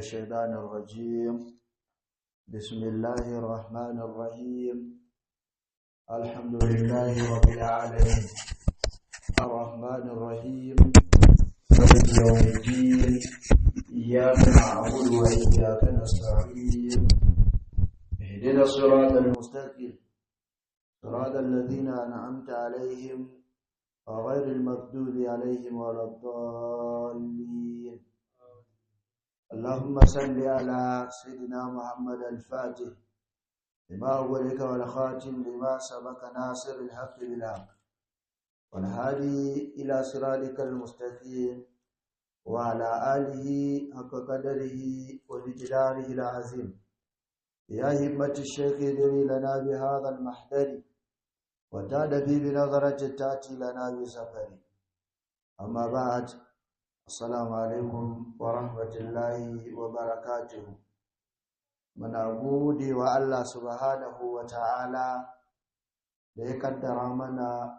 الشيطان الرجيم. بسم الله الرحمن الرحيم. الحمد لله رب العالمين الرحمن الرحيم مالك يوم الدين. إياك نعبد وإياك نستعين. اهدنا الصراط المستقيم صراط الذين أنعمت عليهم غير المغضوب عليهم ولا الضالين. اللهم صل على سيدنا محمد الفاتح لما أغلق والخاتم لما سبق ناصر الحق بالحق والهادي إلى صراطك المستقيم وعلى آله حق قدره ومقداره العظيم. يا همة الشيخ ادري لنا بهذا المحضر وتأتي بنظرة تأتي لنا بسفر. أما بعد، السلام عليكم ورحمة الله وبركاته. muna gode wa Allah subhanahu wa ta'ala da ya kaddara mana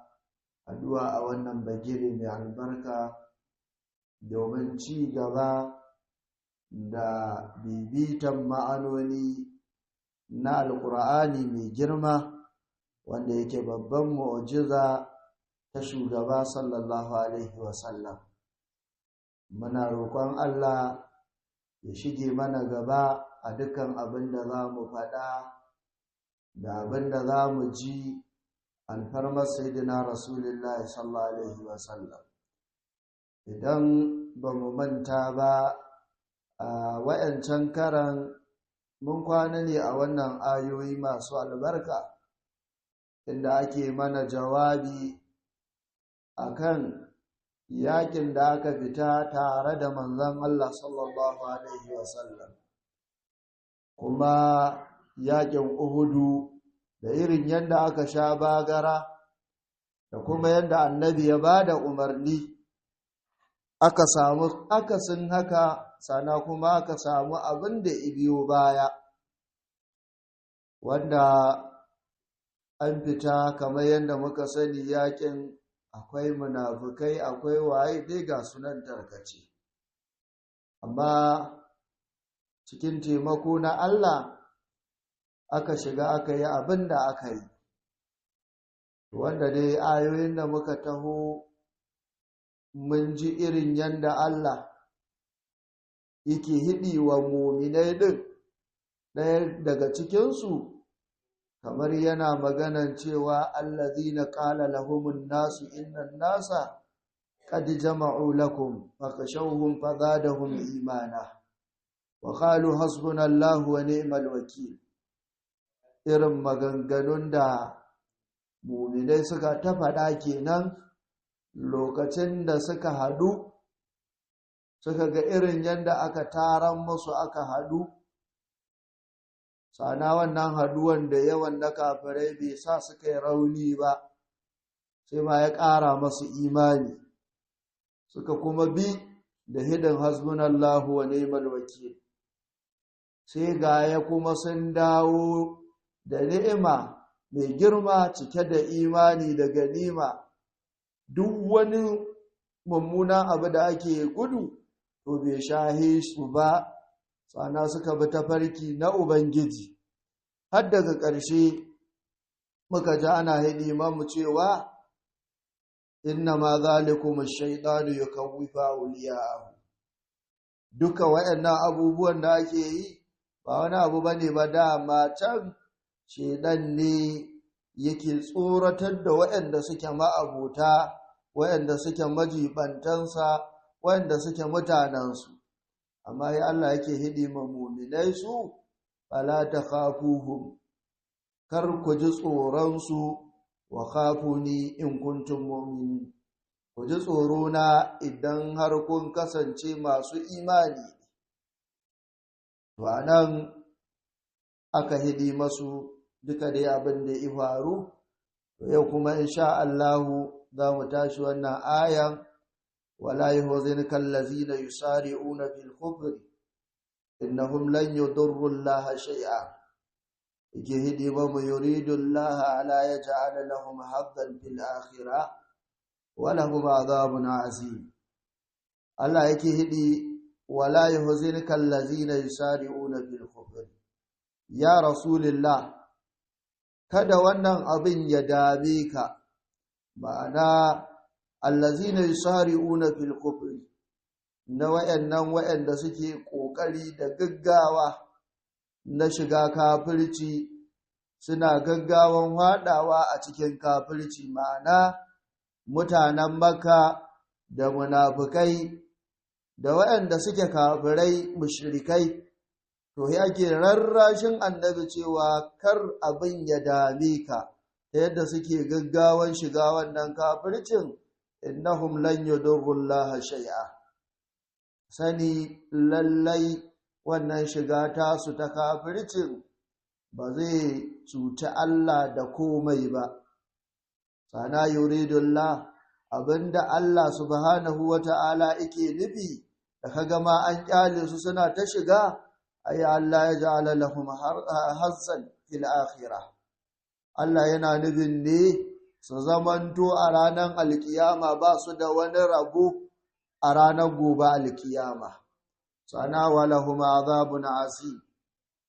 addu'a a wannan bagire mai albarka domin ci gaba da bibitan ma'anoni na alƙur'ani mai girma wanda yake babban mu'jiza ta shugaba sallallahu alaihi wasallam. Muna roƙon Allah ya shige mana gaba a dukkan abin da za mu faɗa da abin da za mu ji alfarmar sayyidina Rasulullah sallallahu alaihi wasallam. Idan ba mu manta ba, a wayancan karan mun kwana ne a wannan ayoyi masu albarka inda ake mana jawabi akan yakin da aka fita tare da manzon Allah sallallahu alaihi wasallam, kuma yakin Uhudu da irin yadda aka sha bagara da kuma yadda annabi ya bada umarni aka samu akasin haka, sana kuma aka samu abin da ibiyo baya wanda an fita kamar yadda muka sani yakin akwai munafukai akwai waye dai ga sunan tarkace, amma cikin taimako na Allah aka shiga aka yi abin da aka yi, wanda dai ayoyin da muka taho mun ji irin yanda Allah yake hidi wa muminai din. Ɗaya daga cikinsu kamar yana maganan cewa allazina qala lahumun nasu innan nasa qad jama'u lakum fakhshawhum fazadahum imana wa qalu hasbunallahu wa ni'mal wakeel. Irin maganganun da muminai suka ta faɗa kenan lokacin da suka hadu, suka ga irin yadda aka taran musu aka hadu. Sana wannan haduwan da yawan na kafirai bai sa suka yi rauni ba, sai ma ya ƙara masu imani, suka kuma bi da hidin hasbunallahu wa ni'mal wakeel. Sai ga ya kuma sun dawo da ni'ima mai girma cike da imani da ganima. Duk wani mummunan abu da ake gudu to bai shahe su ba, sana suka bi tafarki na Ubangiji. Har daga ƙarshe muka ji ana hidiman mu cewa inna ma zalikum ash-shaytanu yukawwifu awliya'ahu. Duka waɗannan abubuwan da ake yi ba wani abu bane ba, dama can shedan ne yake tsoratar da waɗanda suke ma'abuta, waɗanda suke majibantansa, waɗanda suke mutanensu. Amma ya Allah yake hidima muminai su, fala takhafuhum, kar ku ji tsoronsu, wa khafuni in kuntum mu'minin, ku ji tsorona idan har kun kasance masu imani. To anan aka hidima su duka dai abin da ya faru. Yau kuma insha Allahu za mu tashi wannan ayan wala yuhzinka allazina yusari'una fil kufri innahum lan yudurru Allaha shay'a. Yake hidima mu yuridu Allaha ala yaj'ala lahum haddan fil akhirah wa lahum adhabun azim. Allah yake hidi wala yuhzinka allazina yusari'una bil kufr ya rasulullah kada wannan abin ya dame ka ma'ana allazina yusari'una fil kufr na wa'anda suke kokari da gaggawa na shiga kafirci suna gaggawan hadawa a cikin kafirci ma'ana mutanen Makka da munafikai da wa'anda suke kafirai mushrikai to yake rarrashin annabi cewa kar abin ya dame ka ta yadda suke gaggawan shiga wannan kafircin innahum lan yadurrullaha shay'a sani lallai wannan shiga tasu ta kafircin ba zai cuci Allah da komai ba sana yuridullah abinda Allah subhanahu wata'ala yake nufi da kaga ma an kyale su suna ta shiga ay Allah ya ja'ala lahum hazzan fil akhirah Allah yana nufin ne su zamanto a ranar alkiyama ba su da wani rabo a ranar gobe alkiyama sana walahum azabun azim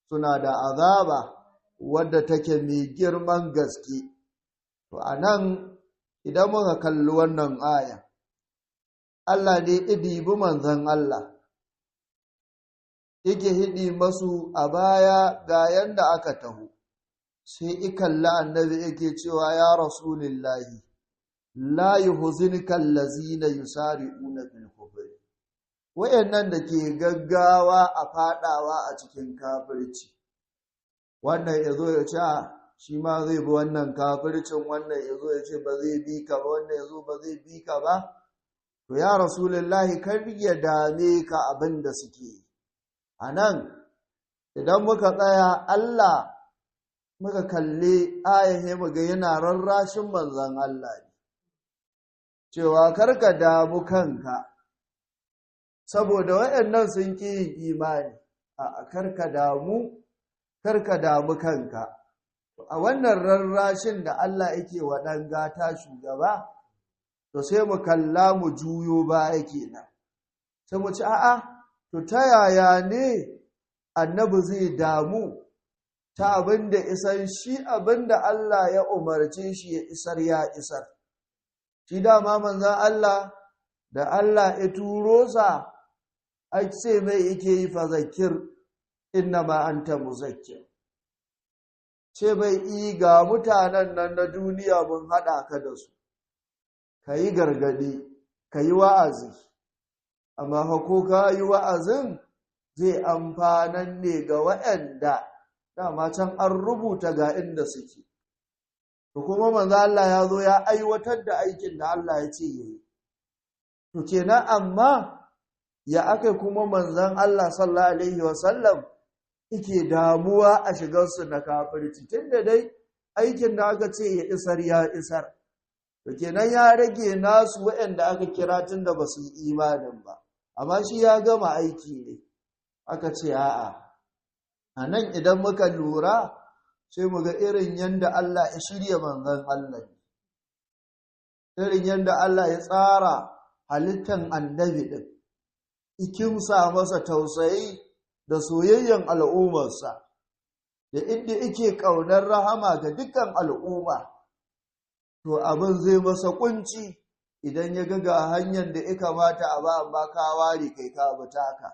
suna da azaba wadda take mai girman gaske to anan idan muka kalli wannan aya Allah ne idibi manzon Allah yake hidi masu a baya ga yanda aka taho sai ikalla annabi yake cewa ya rasulullahi la yuhzinika allazina yusari'una fil kufr wayannan da ke gaggawa a fadawa a cikin kafirci wannan yazo ya ce shi ma zai bi wannan kafircin wannan yazo ya ce ba zai bi ka ba wannan yazo ba zai bi ka ba to ya rasulullahi kar ya dame ka abin da suke anan idan muka tsaya Allah muka kalle ayahe muga yana rarrashin manzon Allah ne cewa karka damu kanka saboda waɗannan sun ƙi yin imani a karka damu kanka a wannan rarrashin da Allah yake wa ɗan gata shugaba to sai mu kalla mu juyo baya kenan sai mu ci a'a to ta yaya ne annabi zai damu ta abinda isar shi abinda Allah ya umarce shi ya isar ya isar shi dama manzon Allah da Allah ya turo sa ai sai mai yake yi fa zakir innama anta muzakkir ce mai yi ga mutanen nan na duniya mun hada ka da su kayi gargadi kayi wa'azi amma fa ko kayi wa'azin zai amfanan ne ga waɗanda dama can an rubuta ga inda suke to kuma manzo Allah ya zo ya aiwatar da aikin da Allah ya ce yayi to kenan amma ya akai kuma manzon Allah sallallahu alaihi wasallam yake damuwa a shigar su na kafirci tunda dai aikin da aka ce ya isar ya isar to kenan ya rage nasu waɗanda aka kira tunda ba su yi imanin ba amma shi ya gama aiki ne aka ce a'a anan idan muka lura sai mu ga irin yanda Allah ya shirya manzon Allah irin yanda Allah ya tsara halittan annabi din ikimsa masa tausayi da soyayyen al'ummarsa da inda yake kaunar rahama ga dukkan al'umma to abin zai masa kunci idan ya ga hanyar da ya kamata a ba amma ka ware kai ka butaka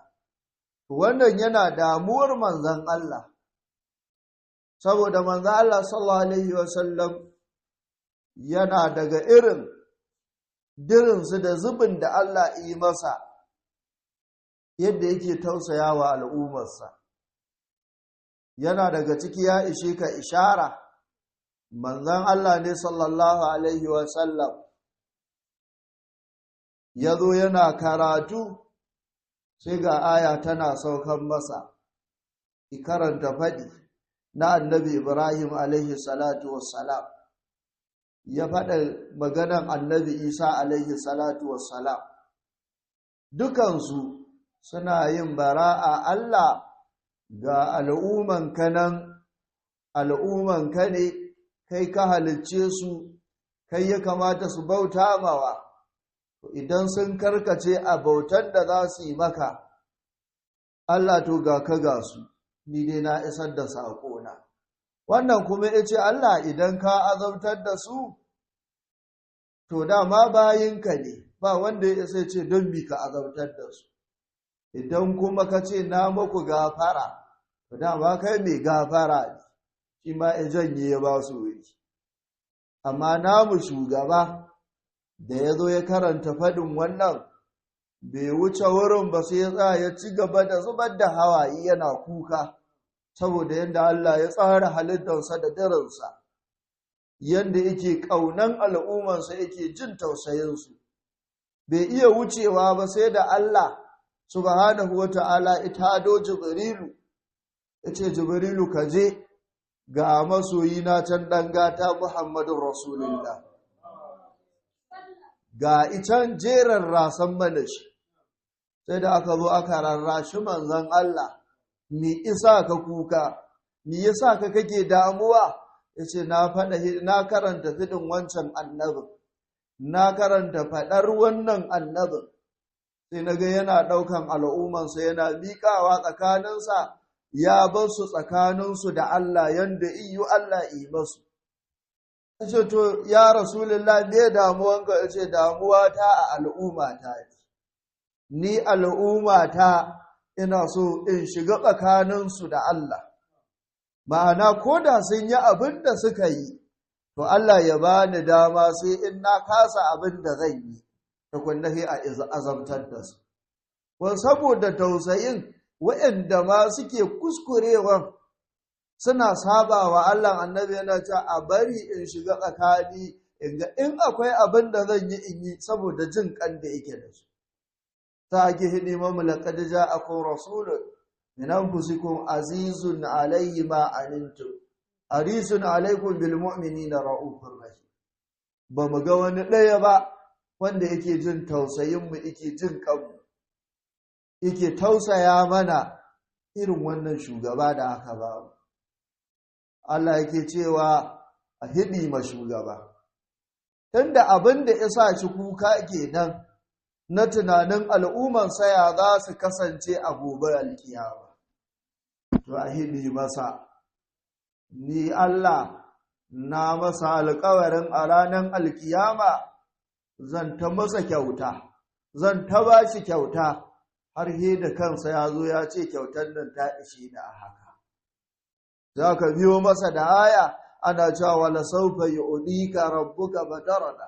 wannan yana damuwar manzon Allah saboda manzon Allah sallallahu alaihi wasallam yana daga dirinsu da zubin da Allah yi masa yadda yake tausayawa al'ummarsa yana daga ciki ya ishe ka ishara manzon Allah ne sallallahu alaihi wasallam yazo yana karatu sai ga aya tana saukan masa karanta fadi na annabi Ibrahim alaihi salatu wassalam ya faɗa maganan annabi Isa alaihi salatu wassalam dukansu suna yin bara'a Allah ga al'umman kanan al'umman ka ne kai ka halicce su kai ya kamata su bauta mawa idan sun karkace a bautar da za su yi maka Allah to ga ka ga su, ni dai na isar da saƙona. Wannan kuma ya ce, Allah idan ka azabtar da su, to dama bayinka ne, ba wanda ya isa ce don bi ka azabtar da su. Idan kuma ka ce na muku gafara, to dama kai mai gafara ne, shi ma ya janye ya ba su wuri. Amma namu shugaba da ya zo ya karanta faɗin wannan, bai wuce wurin ba sai ya tsaya ya ci gaba da zubar da hawaye yana kuka, saboda yadda Allah ya tsara halittarsa da daransa, yadda yake ƙaunan al'ummarsa yake jin tausayinsu. Bai iya wucewa ba sai da Allah subhanahu wa ta'ala ita hado Jibrilu, ya ce Jibrilu ka je ga masoyina can ɗangata Muhammadun Rasulullah. Ga ican jeran rasan mana shi, sai da aka zo aka rarrashi manzon Allah, me isa ka kuka, me yasa ka kake damuwa? Yace na karanta fidin wancan annabin, na karanta faɗar wannan annabin, sai naga yana ɗaukan al'ummansa yana miƙawa tsakaninsa, ya bar su tsakaninsu da Allah yanda iyu Allah yi masu. Yace to ya Rasulullah me damuwanka? Yace damuwa ta a al'umma ta ne. Ni al'ummata ina so in shiga tsakaninsu da Allah, ma'ana ko da sun yi abin da suka yi, to Allah ya ba ni dama sai in na kasa abin da zan yi, da kunnahi a azabtar da su. Wani saboda tausayin waɗanda ma suke kuskurewan suna saba wa Allah, annabi yana ce a bari in shiga tsakani in akwai abin da zan yi in yi saboda jin kan da yake da su. Ta ake hidimamu laqad ja'akum rasulun min anfusikum azizun alayhi ma anantum harisun alaykum bil mu'minina ra'ufur rahim. Ba mu ga wani ɗaya ba wanda yake jin tausayin mu, yake jin kanmu, yake tausaya mana irin wannan shugaba da aka ba mu. Allah yake cewa a hidi ma shugaba, tunda abin da ya sa shi kuka kenan na tunanin al'umman saya za su kasance a gobe alkiyama. To a hidi masa, ni Allah na masa alƙawarin a ranar alkiyama zan ta masa kyauta, zan ta ba shi kyauta, har he da kansa ya zo ya ce kyautar nan ta ishe da a haka. Za ka biyo masa da aya ana cewa wala saufa yu'dika rabbuka fatarada.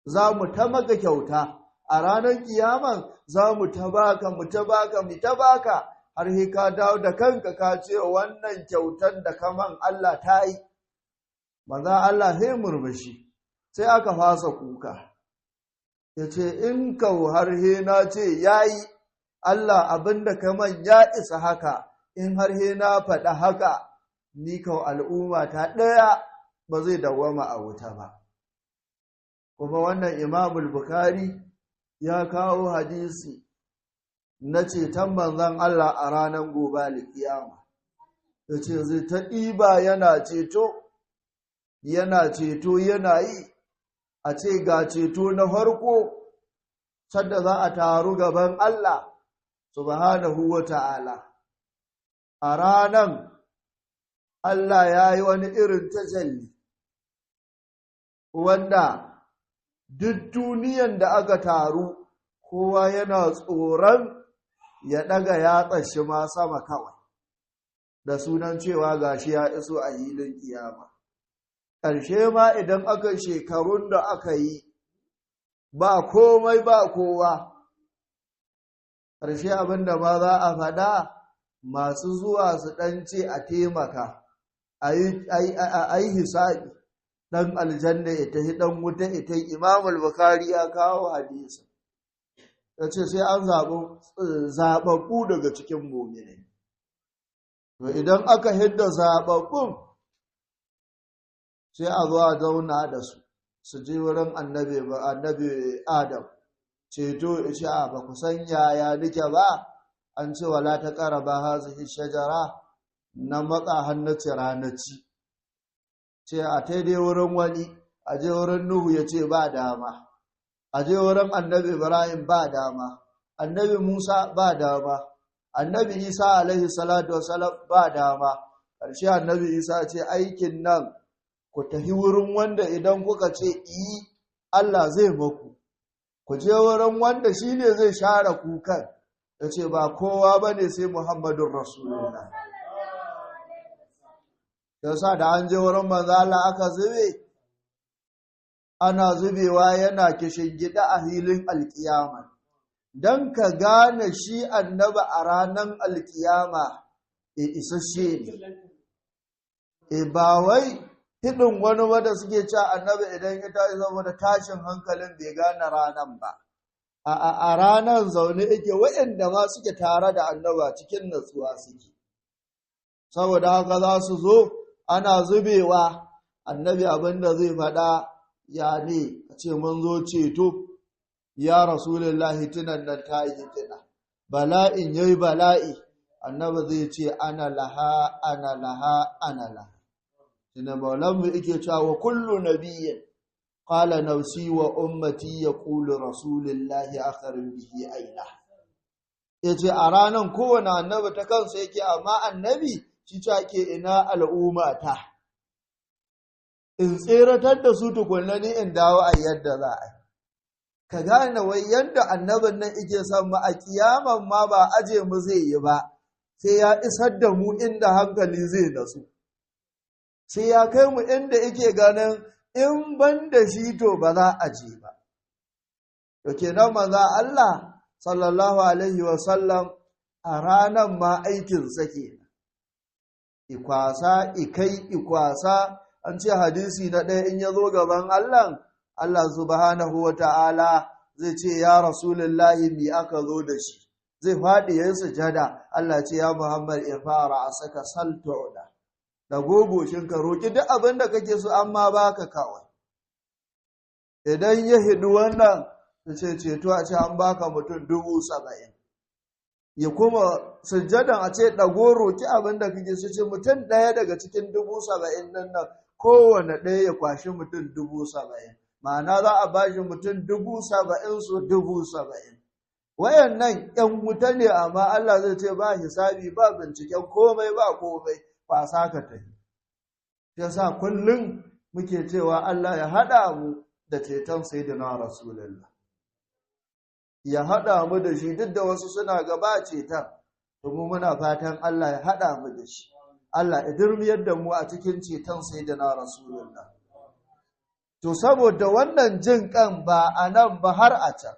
Za mu ta maka kyauta a ranar kiyaman, za mu ta baka mu ta baka mu ta baka, har he ka dawo da kanka ka ce wannan kyautar da kaman Allah ta yi. Maza Allah sai murmushi, sai aka fasa kuka, ya ce in kau har he na ce yayi Allah abinda kaman ya isa haka, in har he na faɗa haka, ni kau al'umma ta ɗaya ba zai dawwama a wuta ba. Kuma wannan Imamul Bukhari ya kawo hadisi na ceton manzon Allah a ranar gobe alkiyama. Ya ce zai ta ɗiba yana ceto yana yi, a ce ga ceto na farko, sadda za a taru gaban Allah subhanahu wa ta'ala. A ranan Allah ya yi wani irin tajalli, wanda duk duniyan da aka taru, kowa yana tsoron ya ɗaga yatsa shi ma sama kawai, da sunan cewa gashi ya iso a hilin kiyama. Ƙarshe ma idan aka shekarun da aka yi, ba komai ba kowa, ƙarshe abinda ma za a faɗa, masu zuwa su ɗan ce a taimaka, a yi hisabi, ɗan aljanna ita yi ɗan wuta ita yi. Imamul Bukhari ya kawo hadisi, ya ce sai an zaɓaɓɓu daga cikin mu'minai. To idan aka hidda zaɓaɓɓun, sai a zo a zauna da su je wurin annabi Adam, ceto ishe ba ku san yaya nike ba, an ce wala ta qaraba hazihi shajara, na matsa hannace ranaci, ce a dai wurin wani, a je wurin Nuhu ya ce ba dama, a je wurin annabi Ibrahim ba dama, annabi Musa ba dama, annabi Isa alaihi salatu wasalam ba dama. Ƙarshe annabi Isa ce aikin nan ku tafi wurin wanda idan kuka ce yi Allah zai maku, ku je wurin wanda shi ne zai share kukan. Ya ce ba kowa ba ne sai Muhammadun Rasulullah. Yasa da an je wurin manzo Allah aka zube, ana zubewa yana kishingida a hilin alkiyama. Don ka gane shi annaba a ranar alkiyama isasshe ne. Ba wai hidin wani wanda suke cewa annabi idan ya tashi saboda tashin hankalin bai gane ranar ba. A ranar zaune yake waɗanda ma suke tare da annaba cikin natsuwa suke. Saboda haka za su zo ana zubewa, annabi abinda zai faɗa ya ne, a ce mun zo ceto, ya Rasulullahi tunan nan ta yi tuna. Bala'in yayi bala'i, annabi zai ce ana laha, ana laha, ana laha. Tuna maulanmu yake cewa wa kullu nabiyyin qala nafsi wa ummati yaqulu Rasulullahi akharin bihi aina. Yace a ranan kowane annabi ta kansa yake, amma annabi shi ke ina al'ummata, in tseratar da su tukunna ni in dawo a yadda za a yi. Ka gane wai yadda annabin nan ike son ma a kiyaman ma ba aje mu zai yi ba, sai ya isar da mu inda hankali zai nasu, sai ya kai mu inda ike ganin in ban da shi to ba za a je ba. To kenan maza Allah sallallahu alaihi wasallam a ranar ma aikinsa kenan. Ikwasa, ikwasa, an ce hadisi na ɗaya in ya zo gaban Allah, Allah subhanahu wa ta'ala zai ce ya Rasulullahi mi aka zo da shi, zai faɗi ya yi sujada, Allah ce ya Muhammad irfara a saka saltoda, da gogoshinka roƙi duk abin da kake so amma ba ka kawai. Idan ya hidu wannan, ta ce ceto a ce an baka mutum 70,000. Ya kuma sujjadan a ce ɗago roƙi abin da kake su ce mutum ɗaya daga cikin 70,000 nan kowane ɗaya ya kwashi mutum 70,000. Ma'ana za a ba shi mutum 70,000 su 70,000. Wayannan ‘yan wuta ne amma Allah zai ce ba hisabi ba binciken komai ba komai ba sa ka tafi. Ya sa kullum muke cewa Allah ya haɗa mu da ceton Sayyidina Rasulullah. Ya haɗa mu da shi duk da wasu suna gaba ceton, domin muna fatan Allah ya haɗa mu da shi. Allah ya durmiyar da mu a cikin ceton Sayyidina Rasulullah. To saboda wannan jin kan ba a nan ba har a can,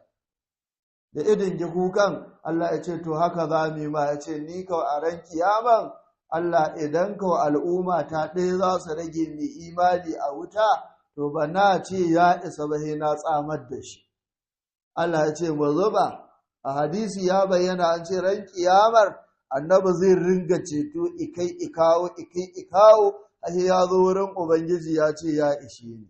da idin kukan Allah ya ce to haka za mu yi ma, ya ce ni kawai a ran kiyaman Allah idan kawai al'umma ta ɗaya za su rage mai imani a wuta, to ba na ce ya isa ba na tsamar da shi. Allah ya ce mu zuba, a hadisi ya bayyana an ce ran kiyamar annabi zai ringa ceto ikai ikawo, ashe ya zo wurin Ubangiji ya ce ya ishe ni,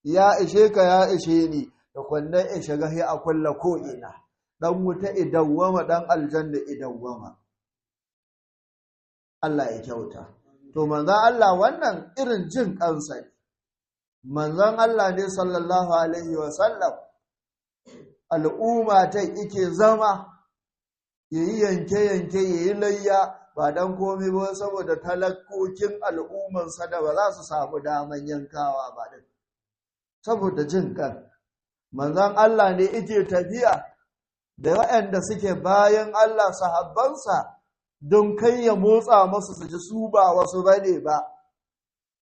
ya ishe ka ya ishe ni, da kwanne in shiga sai a kulla ko ina, dan wuta idawwama dan aljanna idawwama. Allah ya kyauta. To manzon Allah wannan irin jin kansa ne. Manzon Allah ne sallallahu alaihi wa sallam al'umma ta yake zama yayi yanke yayi layya ba dan komai ba saboda talakkokin al'ummansa da ba za su samu daman yankawa ba din. Saboda jin kan manzon Allah ne yake tafiya da waɗanda suke bayan Allah sahabbansa don kai ya motsa masu su ji su ba wasu bane ba.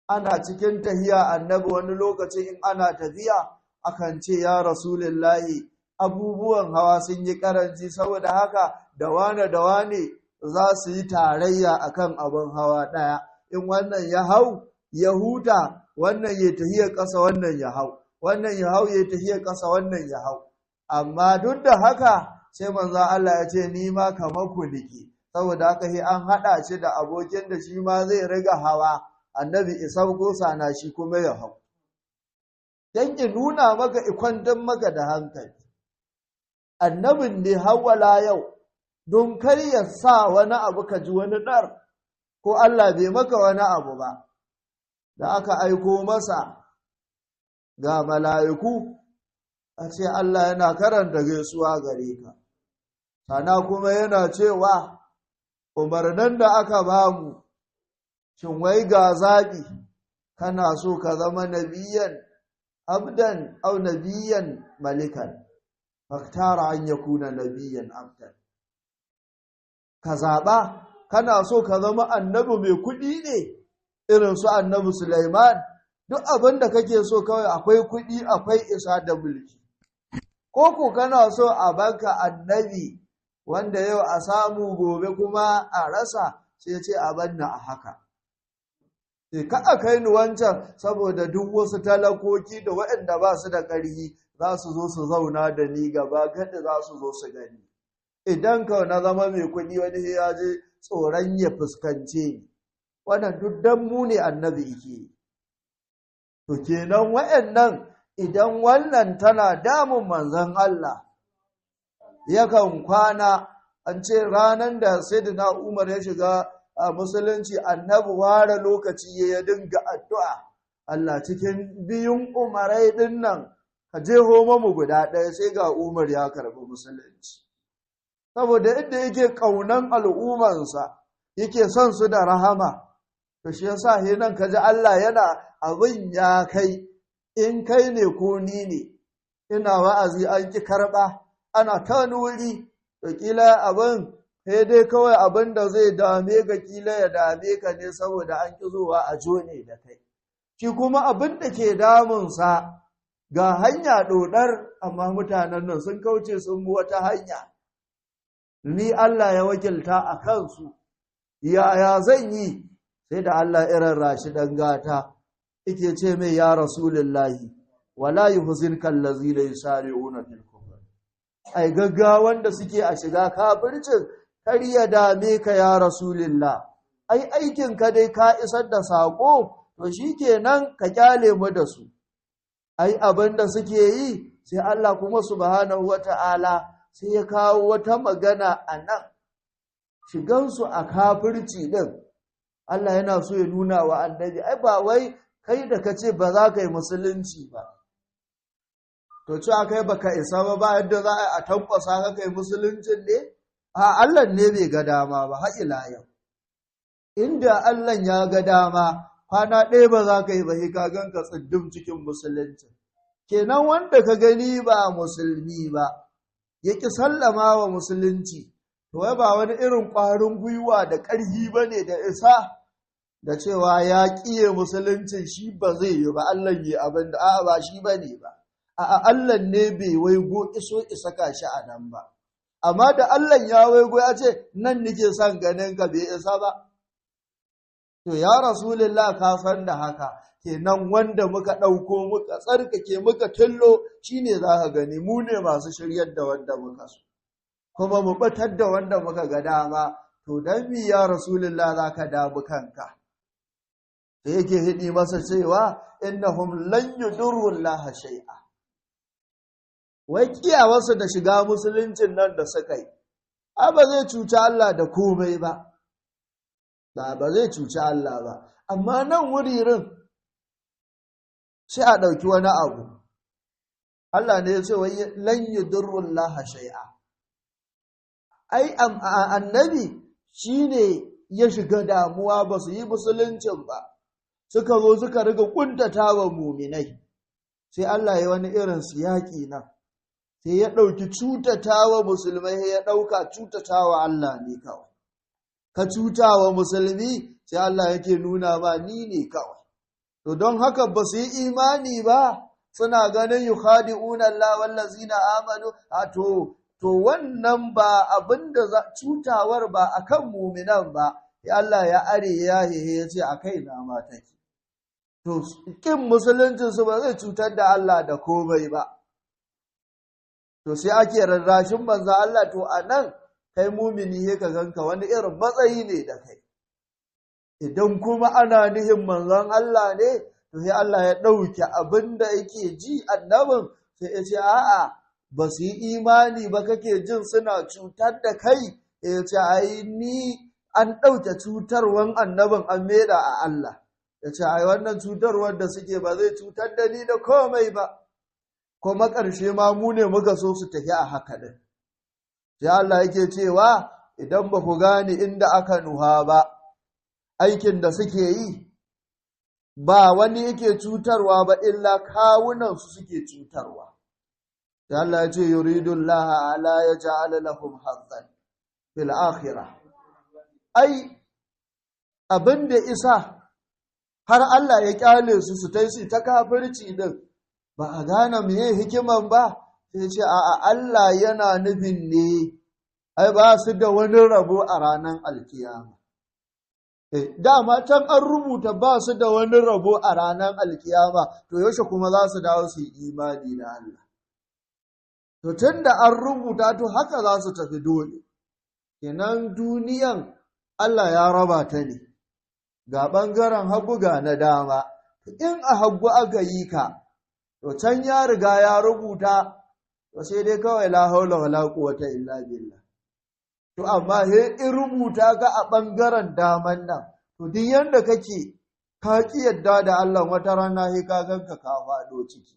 Ana cikin tahiya annabi wani lokaci in ana tafiya akan ce ya Rasulullahi abubuwan hawa sun yi karanci saboda haka da wane za su yi tarayya akan abin hawa ɗaya. In wannan ya hau ya huta, wannan ya tahiyar ƙasa wannan ya hau, wannan ya hau ya tahiyar ƙasa wannan ya hau. Amma duk da haka sai manzo Allah ya ce ni ma kamar ku nike, saboda haka sai an haɗa shi da abokin da shi ma zai riga hawa, annabi isa ko sana shi kuma ya hau. Dan ki nuna maka ikwandan maka da hankali. Annabin ne hawala yau don kar ya sa wani abu ka ji wani ɗar, ko Allah bai maka wani abu ba. Da aka aiko masa ga mala'iku, a ce Allah yana karanta gaisuwa gare ka, sana kuma yana cewa umarnin da aka bamu shin wai ga zaɓi kana so ka zama nabiyan abdan au nabiyan malikan faktara an yakuna nabiyan abdan ka zaɓa kana so ka zama annabi mai kuɗi ne irin su annabi Sulaiman duk abin da kake so kawai akwai kuɗi akwai isa da mulki ko kana so a baka annabi wanda yau a samu gobe kuma a rasa sai ce a banna a haka ka a kai ni wancan saboda duk wasu talakoki da waɗanda ba su da ƙarfi za su zo su zauna da ni gaba gada za su zo su gani idan ka na zama mai kuɗi wani ya je tsoron ya fuskance ni wannan duk dan mu ne annabi yake to kenan waɗannan idan wannan tana damun manzon Allah yakan kwana an ce ranar da sayyidina Umar ya shiga a musulunci annabi ware lokaci ya dinga addu'a Allah cikin biyun umarai din nan ka jeho mamu guda ɗaya sai ga Umar ya karɓi musulunci saboda inda yake ƙaunan al'ummansa yake son su da rahama to shi yasa he nan kaji Allah yana abin ya kai in kai ne ko ni ne ina wa'azi an ki karɓa ana ta wuri to kila abin sai dai kawai abin da zai dame ka kila ya dame ka ne saboda an ki zuwa a jone da kai shi kuma abin da ke damunsa ga hanya ɗoɗar amma mutanen nan sun kauce sun bi wata hanya ni Allah ya wakilta a kansu yaya zan yi sai da Allah irin rashi ɗan gata yake ce mai ya rasulullahi wala yuhzinka allazina yusari'una fil kufr ai gaggawan da suke a shiga kafircin kar ya dame ka ya rasulullah ai aikin ka dai ka isar da sako to shikenan ka kyale mu da su ai abin da suke yi sai Allah kuma subhanahu wata'ala sai ya kawo wata magana a nan shigansu a kafirci din Allah yana so ya nuna wa annabi ai ba wai kai da kace ba za ka yi musulunci ba to ci akai baka isa ba yadda za a tankwasa ka kai musuluncin ne a Allah ne bai ga dama ba har ila yau inda Allah ya ga dama kwana ɗaya ba za ka yi ba sai ka ganka tsiddum cikin musulunci kenan wanda ka gani ba musulmi ba yaki sallama wa musulunci to wai ba wani irin ƙwarin gwiwa da ƙarfi bane da isa da cewa ya ƙiye musuluncin shi ba zai yi ba Allah yi abin da a'a ba shi bane ba a'a Allah ne bai waigo iso isaka shi a nan ba amma da Allah ya waigo ya ce nan nake son ganin ka bai isa ba to ya rasulullah ka san da haka kenan wanda muka ɗauko muka tsarkake muka tillo shine za ka gani mu ne masu shiryar da wanda muka so kuma mu batar da wanda muka ga dama to dan mi ya rasulullah za ka damu kanka da yake hidi masa cewa innahum lan yudurru Allah shay'a wai kiyawarsu da shiga musuluncin nan da suka yi ba zai cuci Allah da komai ba ba zai cuci Allah ba amma nan wuririn sai a ɗauki wani abu Allah ne ya ce wai lan yudurru Allah shay'a ai annabi shine ya shiga damuwa ba su yi musuluncin ba suka zo suka riga kuntatawa muminai sai Allah ya wani irin siyaki nan sai ya ɗauki cutatawa musulmai ya ɗauka cutatawa Allah ne kawai ka cutawa musulmi sai Allah yake nuna ma ni ne kawai to don haka ba su yi imani ba suna ganin yukhadi'una Allah wallazina amanu to wannan ba abinda cutawar ba akan mu'minan ba ya Allah ya are ya hehe ya ce akai na ma take to kin musuluncin su ba zai cutar da Allah da komai ba to sai ake rarrashin manzo Allah to anan kai mumini he ka ganka wani irin matsayi ne da kai idan kuma ana nihin manzon Allah ne to sai Allah ya dauke abinda yake ji annabin sai ya ce a'a ba su yi imani ba kake jin suna cutar da kai ya ce ai ni an dauke cutarwan annabin an meda a Allah ya ce ai wannan cutarwar da suke ba zai cutar da ni da komai ba kuma ƙarshe ma mu ne muka so su tafi a haka din sai Allah yake cewa idan ba ku gane inda aka nuha ba aikin da suke yi ba wani yake cutarwa ba illa kawunansu suke cutarwa. Da Allah ya ce yuridullah ala yaj'ala lahum hazzan fil akhirah. Ai abinda isa har Allah ya kyale su su tai su ta kafirci din ba a gane meye hikiman ba, sai ce a Allah yana nufin ne ai ba su da wani rabo a ranar alkiyama. Dama can an rubuta ba su da wani rabo a ranar alkiyama, to yaushe kuma za su dawo su yi imani da Allah. To tun da an rubuta to haka za su tafi dole. Kenan duniyan Allah ya raba ta ne, ga ɓangaren hagu ga na dama. In a hagu aka yi ka, to can ya riga ya rubuta, to sai dai kawai la haula wala quwwata illa billah. To amma he in rubuta ka a ɓangaren daman nan, to duk yanda kake ka ki yadda da Allah wata rana he ka ganka ka faɗo ciki.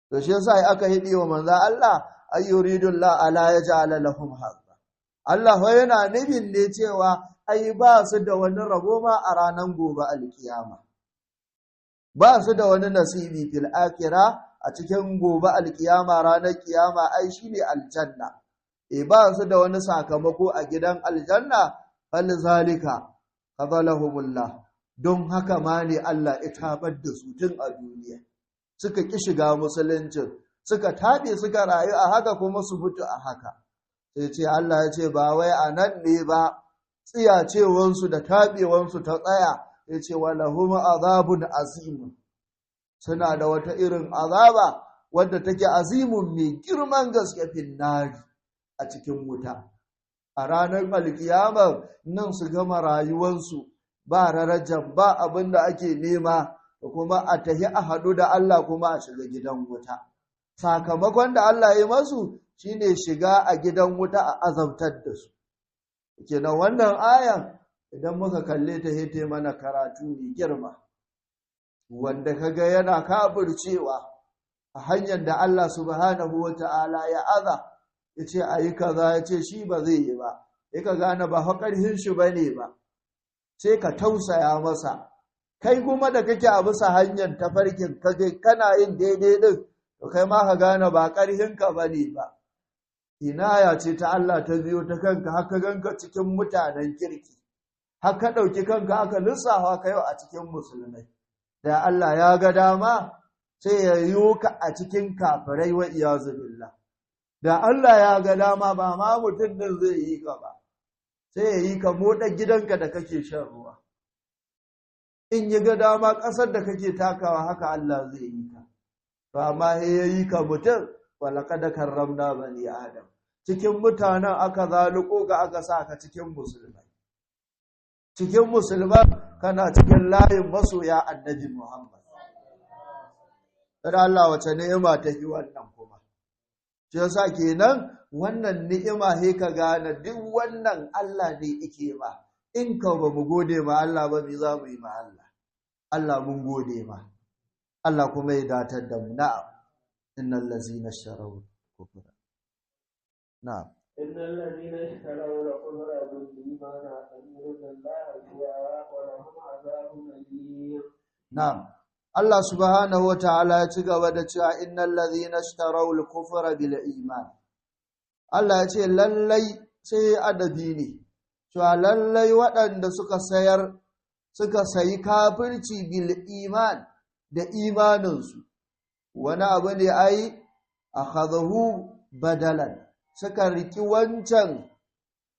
To shi yasa aka hidi wa manzo Allah ayyuridullah ala yaj'ala lahum hazza. Allah fa yana nufin ne cewa ai ba su da wani rabo ma a ranar gobe alkiyama. Ba su da wani nasibi fil akhirah a cikin gobe alkiyama, ranar kiyama ai shine aljanna. Ba su da wani sakamako a gidan aljanna, fal zalika qadalahumullah. Don haka ma ne Allah ya tabar da su tun a duniya, suka ki shiga musulunci, suka tabe suka rayu a haka kuma su mutu a haka. Sai ce Allah ya ce ba wai a nan ne ba tsiyacewansu da tabewansu ta tsaya, ya ce walahum azabun azim, suna da wata irin azaba wadda take azimun mai girman gaske finnari a cikin wuta. A ranar alkiyama nan su gama rayuwarsu ba rarajan ba abin da ake nema, da kuma a tahi a haɗu da Allah kuma a shiga gidan wuta. Sakamakon da Allah ya masu shine shiga a gidan wuta a azabtar da su. Kenan wannan ayan idan muka kalle ta hete mana karatu mai girma, wanda kaga yana kafircewa a hanyar da Allah subhanahu wa ta'ala ya aza, ya ce a yi kaza, ya ce shi ba zai yi ba, ya ka gane ba haƙarhin shi ba ne ba, sai ka tausaya masa. Kai kuma da kake a bisa hanyar tafarkin kana yin daidai ɗin, to kai ma ka gane ba ƙarhinka ba ne ba. Inaya ce ta Allah ta biyo ta kanka, haka ganka cikin mutanen kirki, haka ɗauki kanka aka lissafa ka yau a cikin musulmai. Da Allah ya ga dama sai ya yi ka a cikin kafirai wa iyazu billah. Da Allah ya ga dama ba ma mutum din zai yi ka ba, sai ya yi ka moɗa gidanka da kake shan ruwa. In yi ga dama ƙasar da kake takawa haka Allah zai yi ka. Ba ma ya yi ka mutum, walaqad karramna bani Adam. Cikin mutanen aka zaluko ka aka sa ka cikin musulmai. Cikin musulman kana cikin layin masoya annabi Muhammad. Kada Allah wace ni'ima ta yi wannan kuma. Shi yasa kenan wannan ni'ima he ka gane duk wannan Allah ne yake ba. In ka ba mu gode ma Allah ba, me za mu yi ma Allah? Allah mun gode ma. Allah kuma ya datar da mu. Na'am. Innal ladzina ishtaraw kufra. Na'am. Innal ladzina ishtaraw kufra bil iman ayyuhum Allah wa lahum azabun alim. Na'am. Allah subhanahu wa ta'ala ya ci gaba da cewa innal ladzina ishtaraw al-kufra bil iman. Allah ya ce lallai sai adabi ne. Cewa lallai waɗanda suka sayi kafirci bil iman da imaninsu, wani abu ne ai akhadahu badalan, suka riki wancan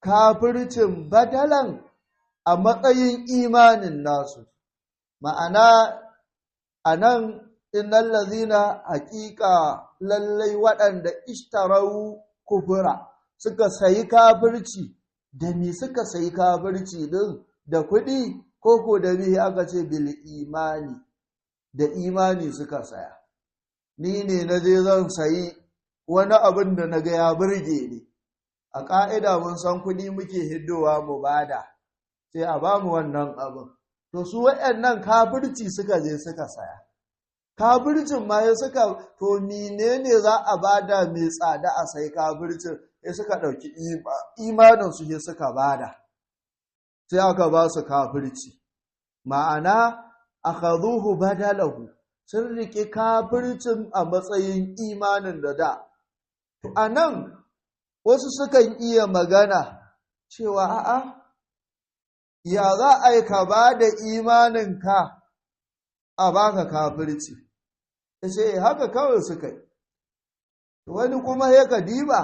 kafircin badalan a matsayin imanin nasu. Ma'ana anan innal ladzina haqiqa lallai waɗanda ishtarau kufura suka sayi kafirci. Da me suka sayi kafirci din? Da kuɗi ko da me aka ce bil imani? Da imani suka saya. Ni ne na je zan sayi wani abin da na ga ya burge ni. A ƙa'ida mun san kuɗi muke hiddowa mu bada, sai a ba mu wannan abin. To su waɗannan kafirci suka je suka saya. kafircin ma ya suka to menene za a bada mai tsada a sai kafircin ya suka ɗauki imanin su ya suka bada sai aka ba su kafirci ma'ana akhadhuhu badalahu sun rike kafircin a matsayin imanin da to anan wasu sukan iya magana cewa a'a ya za a yi ka ba da imaninka a baka kafirci ce haka kawai suka yi wani kuma ya ka diba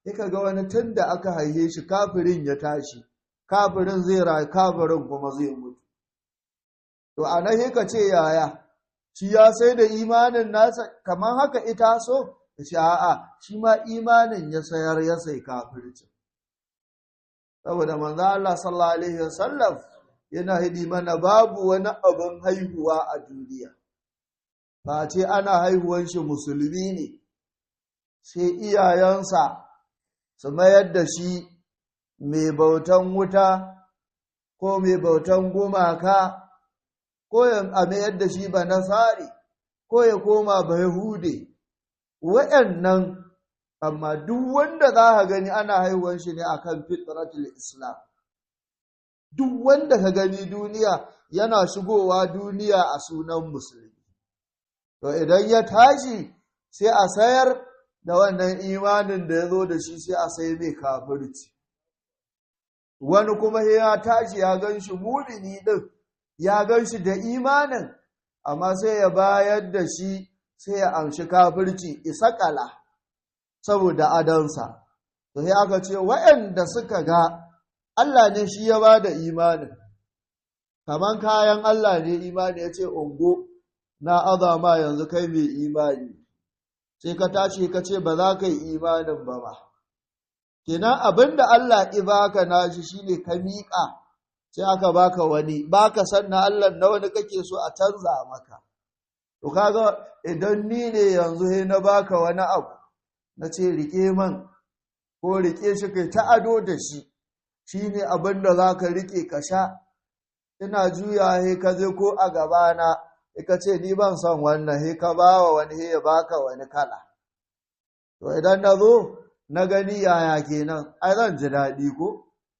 ya ka ga wani tun da aka haihe shi kafirin ya tashi kafirin zai rayu kafirin kuma zai mutu to a nan ya ka ce yaya shi ya sai da imanin nasa kamar haka ita so ya ce a'a shi ma imanin ya sayar ya sai kafirci saboda manzo Allah sallallahu alaihi wasallam yana hidi mana babu wani abin haihuwa a duniya ba ce ana haihuwan shi musulmi ne sai iyayensa su mayar da shi mai bautan wuta ko mai bautan gumaka ko ya mayar da shi ba nasari ko ya koma ba yahude waɗannan amma duk wanda za ka gani ana haihuwan shi ne akan fitratul islam duk wanda ka gani duniya yana shigowa duniya a sunan musulmi to idan ya tashi sai a sayar da wannan imanin da ya zo da shi sai a sai mai kafirci wani kuma ya tashi ya gan shi mumini din ya gan shi da imanin amma sai ya bayar da shi sai ya amshi kafirci isakala saboda adansa to sai aka ce waɗanda suka ga Allah ne shi ya bada imanin kaman kayan Allah ne imani ya ce ungo na azama yanzu kai mai imani sai ka tashi ka ce ba za ka yi imanin ba kenan abinda Allah ibaka nashi shine ka miƙa sai aka baka wani baka sanna Allah na wani kake so a canza maka to kaga idan ni ne yanzu sai na baka wani abu na ce rike man ko rike shi kai ta ado da shi shine abinda zaka rike ka sha ina juya he ka je ko a gabana ka ce ni ban son wannan he ka bawa wani he ya baka wani kala to idan na zo na gani yaya kenan ai zan ji daɗi ko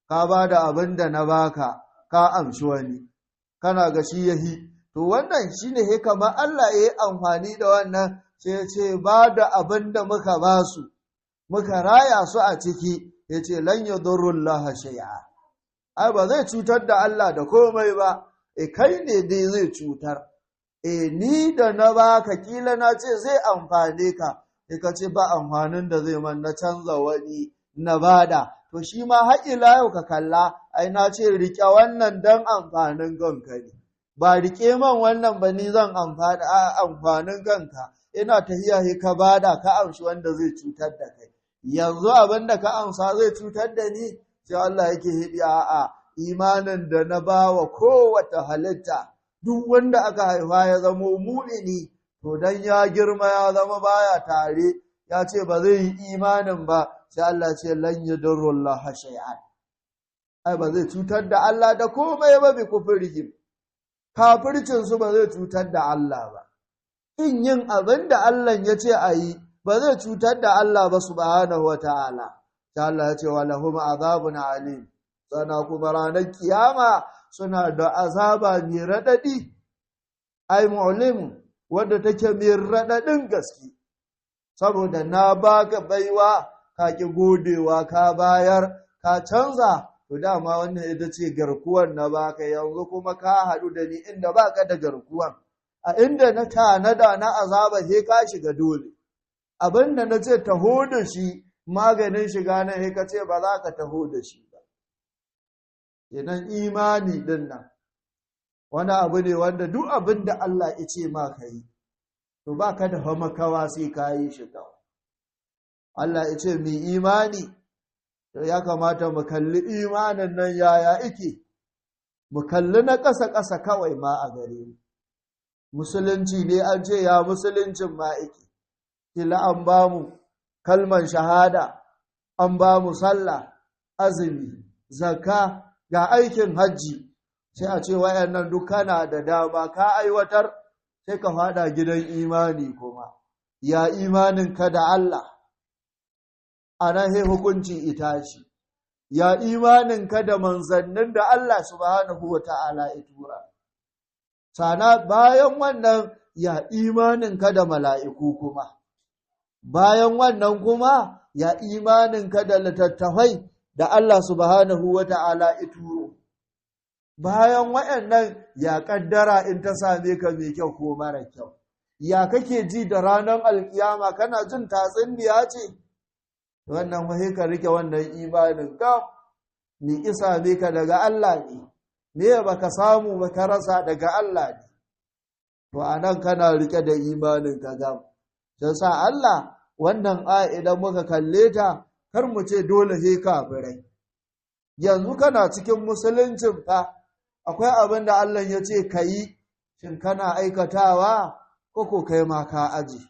ka ba da abin da na baka ka amshi wani kana ga shi yahi to wannan shine he kamar Allah ya yi amfani da wannan sai ce ba da abin da muka ba su muka raya su a ciki ya ce lan yadurrullaha shay'a ai ba zai cutar da Allah da komai ba kai ne dai zai cutar ni da na baka kila na ce zai amfane ka ka ce ba amfanin da zai man na canza wani na bada to shi ma haƙila yau ka kalla ai na ce riƙe wannan don amfanin kanka ne ba riƙe man wannan ba ni zan amfanin kanka ina tahiya he ka bada ka amshi wanda zai cutar da kai yanzu abin da ka amsa zai cutar da ni sai Allah yake hidi a'a imanin da na bawa kowace halitta duk wanda aka haifa ya zama mu'mini to dan ya girma ya zama baya tare ya ce ba zai yi imanin ba sai Allah ce lan yadurrullaha shay'an ai ba zai cutar da Allah da komai ba bi kufrihim kafircin su ba zai cutar da Allah ba in yin abin da Allah ya ce a yi ba zai cutar da Allah ba subhanahu wataala sai Allah ya ce wa lahum azabun alim sana kuma ranar kiyama suna da azaba mai radadi ai mu'lim wanda take mai radadin gaske saboda na baka baiwa ka ki godewa ka bayar ka canza to dama wannan ita ce garkuwar na baka yanzu kuma ka haɗu da ni inda baka da garkuwar a inda na tanada na azaba he ka shiga dole abinda na ce taho da shi maganin shiga nan he ka ce ba za ka taho da shi ba kenan imani din nan wani abu ne wanda duk abin da Allah ya ce ma ka yi to ba ka da makawa sai ka yi shi kawai Allah ya ce mai imani ya kamata mu kalli imanin nan yaya ike mu kalli na ƙasa-ƙasa kawai ma a gare mu musulunci ne an ce ya musuluncin ma ike kila an ba mu kalman shahada an ba mu sallah azumi zakka ga aikin hajji sai a ce wayannan duk kana da dama ka aiwatar sai ka fada gidan imani kuma ya imaninka da Allah ana he hukunci itaci ya imaninka da manzannin da Allah subhanahu wata'ala ya tura sana bayan wannan ya imaninka da mala'iku kuma bayan wannan kuma ya imaninka da littattafai da Allah subhanahu wata'ala ya turo bayan waɗannan ya kaddara in ta same ka mai kyau ko mara kyau ya kake ji da ranar alkiyama kana jin tatsuniya ce wannan wai ka rike wannan imanin ka ni isa ne ka daga Allah ne baka samu ba ka rasa daga Allah ne to anan kana rike da imanin ka gam sai sa Allah wannan aya idan muka kalle ta kar mu ce dole he kafirai yanzu kana cikin musuluncin fa akwai abin da Allah ya ce kayi shin kana aikatawa ko kai ma ka aje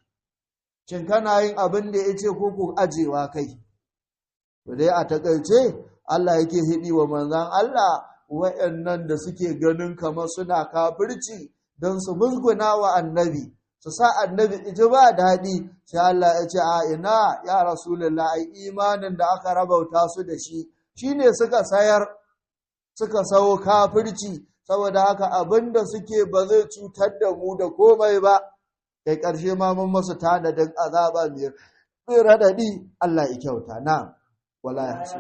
shin kana yin abin da ya ce ko ajewa kai to dai a takaice Allah yake hidi wa manzan Allah wayannan da suke ganin kamar suna kafirci don su musguna wa annabi su sa annabi iji ba daɗi sai Allah ya ce a ina ya rasulullah ai imanin da aka rabauta su da shi shine suka sayar suka sawo kafirci saboda haka abinda suke ba zai cutar da mu da komai ba kai ƙarshe ma mun masu tanadin azaba mai radadi Allah ya kyauta na wala ya hasu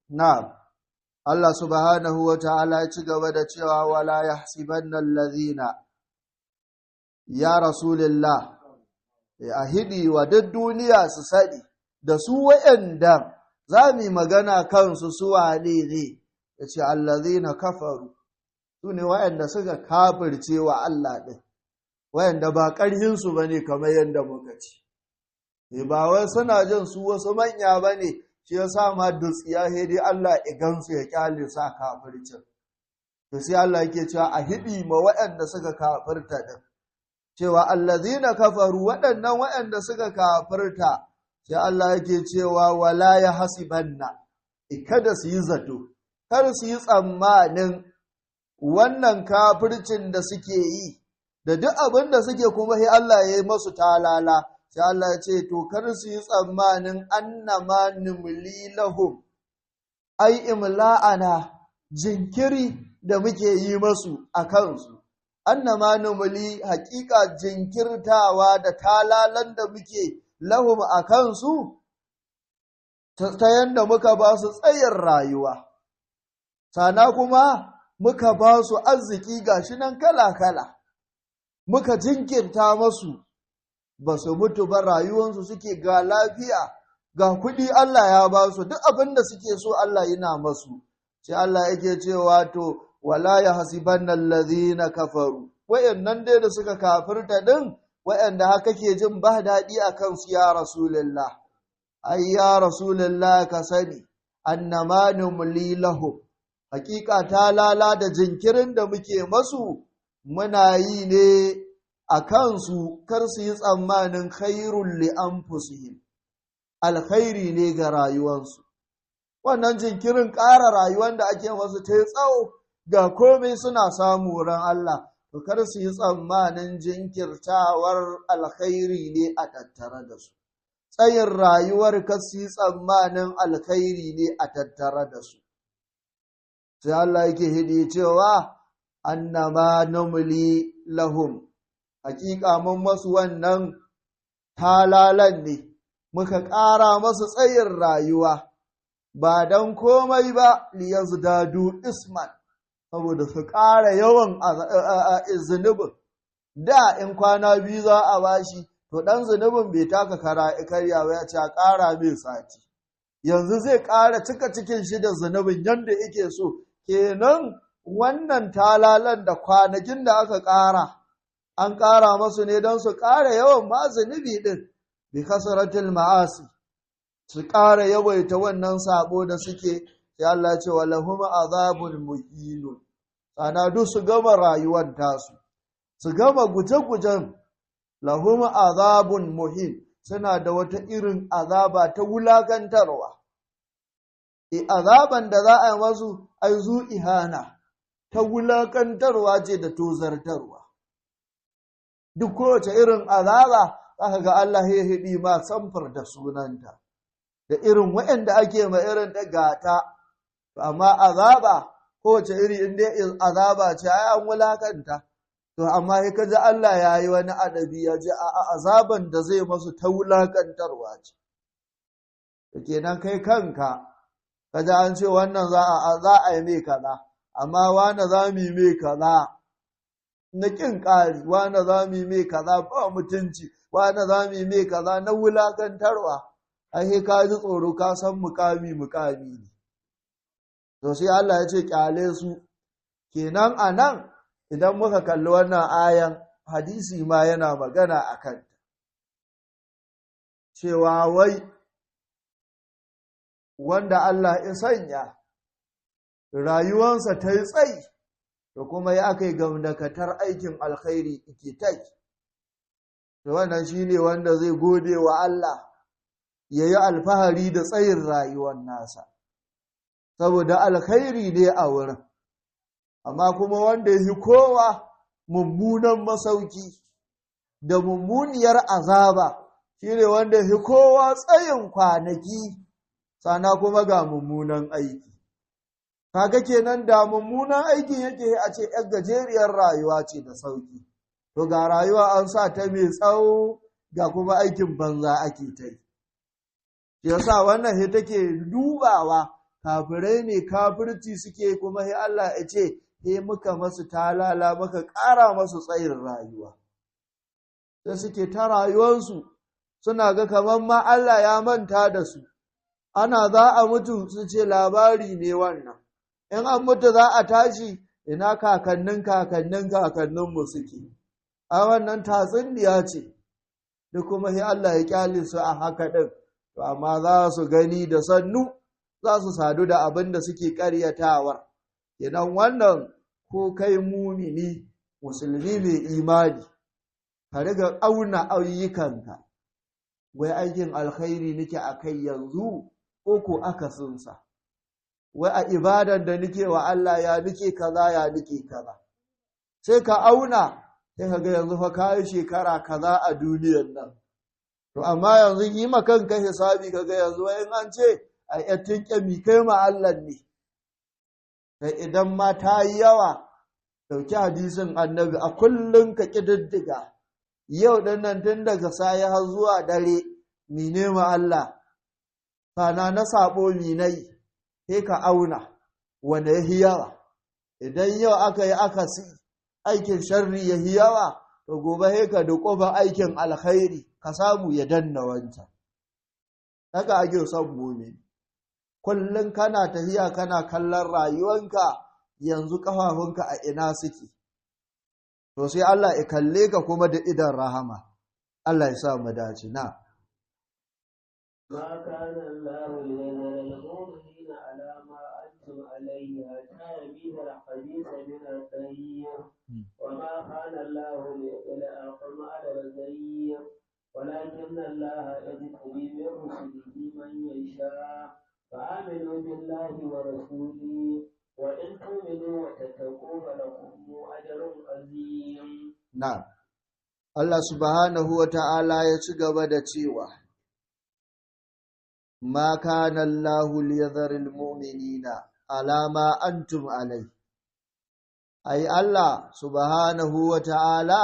na'am Allah subhanahu wa ta'ala ya ci gaba da cewa wala yahsibanna allazina ya rasulullah a hidi wa duk duniya su sani da su wa'anda za mu magana kansu su wane ne yace allazina kafaru su ne wa'anda suka kafirce wa Allah din wa'anda ba ƙarhin su bane kamar yanda muka ci ba wai suna jin su wasu manya bane shi yasa ma dutsiya dai Allah ya gansu ya kyale sa kafircin to sai Allah yake cewa a hidi ma wa'anda suka kafirta din cewa allazina kafaru waɗannan waɗanda suka kafirta sai Allah yake cewa wala yahsibanna kada su yi zato kar su yi tsammanin wannan kafircin da suke yi da duk abin da suke kuma sai Allah ya yi masu talala sai Allah ya ce to kar su yi tsammanin annama numli lahum ai imla'ana jinkiri da muke yi masu a kansu annama numuli haƙiƙa jinkirtawa da talalan da muke lahum a kansu ta yanda muka ba su tsayin rayuwa sana kuma muka ba su arziki gashi nan kala-kala muka jinkirta masu ba su mutu ba rayuwansu suke ga lafiya ga kuɗi Allah ya ba su duk abin da suke so Allah yana masu sai Allah yake cewa to wala yahsibanna allazina kafaru wayannan dai da suka kafirta din wayanda haka ke jin ba dadi akan su ya rasulullah ay ya rasulullah ka sani annama numli lahum hakika ta lala da jinkirin da muke masu muna yi ne akan su kar su yi tsammanin khairul li anfusihim alkhairi ne ga rayuwarsu wannan jinkirin ƙara rayuwar da ake masu ta tsawo ga komai suna samu ran Allah to kar su yi tsammanin jinkirtawar alkhairi ne a tattare da su tsayin rayuwar kar su yi tsammanin alkhairi ne a tattare da su sai Allah yake hidi cewa annama numli lahum hakika mun masu wannan talalan ne muka ƙara masu tsayin rayuwa ba don komai ba liyazdadu isman saboda su ƙara yawan zunubin da in kwana biyu za a bashi to ɗan zunubin bai taka karya ba ya ce a ƙara mai sati yanzu zai ƙara cika cikin shi da zunubin yadda yake so kenan wannan talalan da kwanakin da aka ƙara an ƙara masu ne don su ƙara yawan ma zunubi ɗin bi kasaratil ma'asi su ƙara yawaita wannan sabo da suke sai Allah ce wa lahum azabun muhin sana duk su gama rayuwar tasu su gama guje-gujen lahum azabun muhin suna da wata irin azaba ta wulakantarwa. Azaban da za a yi masu ai zu ihana ta wulakantarwa ce da tozartarwa. Duk kowace irin azaba aka ga Allah ya hidi ma samfar da sunanta, da irin waɗanda ake ma irin ta gata, amma azaba kowace iri inda azaba ce ai an wulakanta. To amma sai kaji Allah ya yi wani adabi ya ji a azaban da zai masu ta wulakantarwa ce. Da kenan kai kanka kaji an ce wannan za a yi mai kaza, amma wani za mu yi mai kaza na ƙin ƙari, wani za mu yi mai kaza ba mutunci, wani za mu yi mai kaza na wulakantarwa, ai ka ji tsoro ka san mukami ne. To sai Allah ya ce ƙyale su. Kenan a nan idan muka kalli wannan ayan, hadisi ma yana magana a kanta, cewa wai wanda Allah ya sanya rayuwansa ta yi tsayi da kuma ya kai gamdakatar aikin alkhairi ike tai, da wannan shi ne wanda zai gode wa Allah ya yi alfahari da tsayin rayuwar nasa, saboda alkhairi ne a wurin. Amma kuma wanda ya fi kowa mummunan masauki da mummuniyar azaba shi ne wanda ya fi kowa tsayin kwanaki, sana kuma ga mummunan aiki. Kaga kenan da mummunan aikin yake a ce ‘yan gajeriyar rayuwa ce da sauki, to ga rayuwa an sa ta mai tsawo ga kuma aikin banza ake ta yi. Yasa wannan he take dubawa kafirai ne kafirci suke, kuma he Allah ya ce he muka masu talala muka ƙara masu tsayin rayuwa. Sai suke ta rayuwarsu suna ga kamar ma Allah ya manta da su. Ana za a mutu su ce labari ne wannan, in an mutu za a tashi ina kakanninmu suke, a wannan tatsuniya ce, da kuma sai Allah ya kyale su a haka ɗin, to amma za su gani da sannu za su sadu da abin da suke ƙaryatawar. Idan wannan ko kai mumini musulmi mai imani, ka riga auna ayyukanka, wai aikin alkhairi nake a kai yanzu ko akasinsa, wai a ibadan da nake wa Allah ya nake kaza, sai ka auna sai ka ga yanzu fa kayi shekara kaza a duniyar nan, to amma yanzu yi ma kanka hisabi ka ga yanzu in an ce a yattin kyami kai ma Allah ne, kai idan ma ta yi yawa dauki hadisin annabi a kullum ka ƙididdiga, yau ɗin nan tun daga saye har zuwa dare mine ma Allah, sana na sabo minai, sai ka auna wanda ya yi yawa. Idan yau aka yi akasi aikin sharri ya yi yawa, to gobe sai ka duƙufa aikin alkhairi ka samu ya danna wancan. Haka ake son mumini, kullum kana tafiya kana kallon rayuwanka yanzu ƙafafunka a ina suke, to sai Allah ya kalle ka kuma da idan rahama. Allah ya sa mu dace. Na ما كان الله ليذر المؤمنين على ما أنتم عليه حتى يميز الخبيث من الطيب وما كان الله ليطلعكم على الغيب ولكن الله يجتبي من رسله من يشاء فآمنوا بالله ورسوله وإن تؤمنوا وتتقوا فلكم أجر عظيم. نعم. Allah subhanahu wa ta'ala ya ci gaba da cewa ma kana Allahu liyadharil mu'minina ala ma antum alai. Ai Allah subhanahu wa ta'ala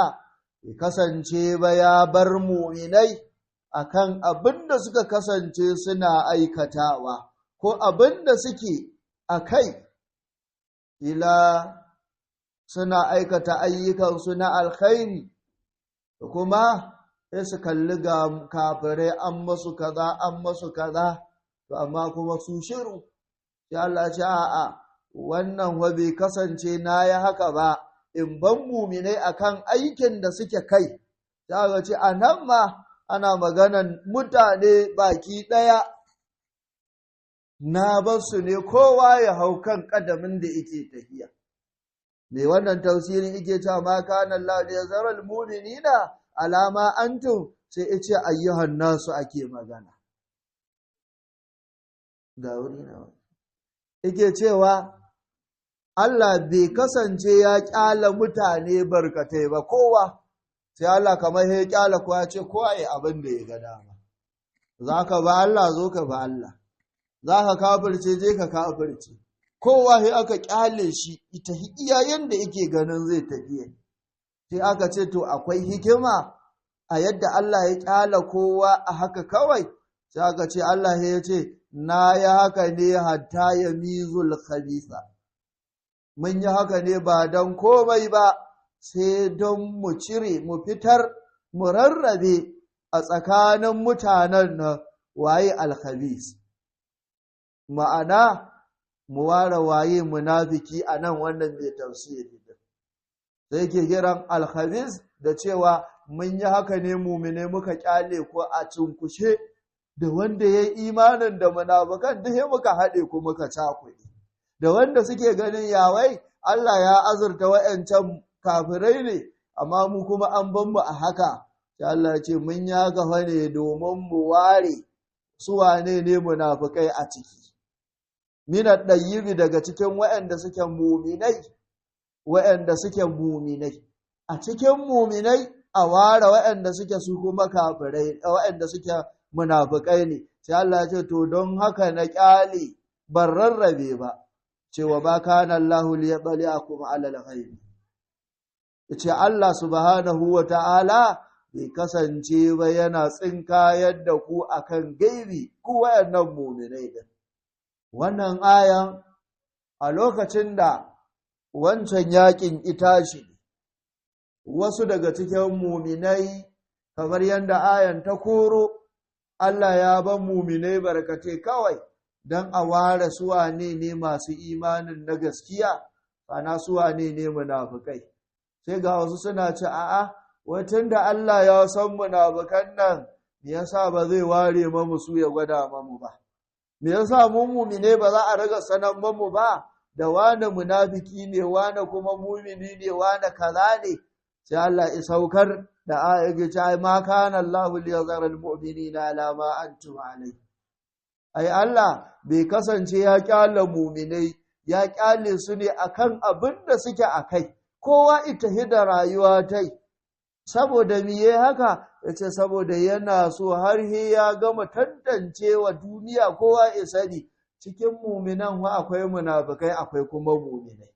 ya kasance ba ya bar mu'minai akan abinda suka kasance suna aikatawa ko abinda suke akai, ila suna aikata ayyukansu na alkhairi kuma sai su kalli ga kafirai an masu kaza, to amma kuma su shiru. Sai Allah ce a'a wannan wa bai kasance na yi haka ba, in ban muminai akan aikin da suke kai. Sai Allah ce a nan ma ana maganan mutane baki ɗaya, na basu ne kowa ya hau kan ƙadamin da yake tafiya. Me wannan tafsirin yake cewa ma kana Allah ya zaral mu'minina alama antum sai ya ce ayyuhan nasu ake magana. Ga wuri na yake cewa Allah bai kasance ya ƙyala mutane barkatai ba kowa, sai Allah kamar ya ƙyala kowa ya ce kowa ya abin da ya ga dama. Za ka ba Allah zo ka ba Allah, za ka kafirce je ka kafirce. Kowa sai aka ƙyale shi ita iyayen da yake ganin zai tafiye. Sai aka ce to akwai hikima a yadda Allah ya ƙyala kowa a haka kawai, sai aka ce Allah ya ce na yi haka ne hatta ya mizul khabisa. Mun yi haka ne ba don komai ba, sai don mu cire, mu fitar, mu rarrabe a tsakanin mutanen nan waye alkhabis. Ma'ana, mu ware waye munafiki a nan wannan mai tafsiri. Sai ke kiran alkhabis da cewa mun yi haka ne mumine muka kyale ko a cinkushe da wanda ya yi imanin da munafikan duk muka haɗe ko muka cakuɗe. Da wanda suke ganin yawai Allah ya azurta wa'yancan kafirai ne, amma mu kuma an ban mu a haka. Sai Allah ya ce mun ya gafa ne domin mu ware su wane ne munafikai a ciki. Minat ɗayyibi daga cikin wa'yanda suke muminai, wa'yanda suke muminai. A cikin muminai a ware wa'yanda suke su kuma kafirai, wa'yanda suke munafikai ne. Sai Allah ya ce to don haka na ƙyale ban rarrabe ba. Cewa ba kana Allahu liyabaliakum alal ghaib. Yace Allah subhanahu wa ta'ala bai kasance ba yana tsinkayar da ku akan gaibi ku wayannan mu'minai din. Wannan ayan a lokacin da wancan yakin itashi wasu daga cikin mu'minai kamar yanda ayan ta koro Allah ya ban mu'minai barkate kawai don a ware suwane ne masu imanin na gaskiya, ana suwane ne munafukai. Sai ga wasu suna ce, a'a, watan da Allah ya san munafukan nan, me yasa ba zai ware mamu su ya gwada mamu ba? Me yasa mun mumine ba za a raga sanan mamu ba? Da wane munafiki ne, wane kuma mumini ne, wane kaza ne? Sai Allah ya saukar da ayyace, ai ma kana Allahu liyazara almu'minina ala ma antum alayhi. Ai Allah bai kasance ya kyale muminai, ya kyale su ne akan abin da suke a kai, kowa ita hida rayuwa tai. Saboda miye haka, ya ce saboda yana so har ya gama tantancewa duniya kowa ya sani cikin muminan akwai munafikai akwai kuma muminai.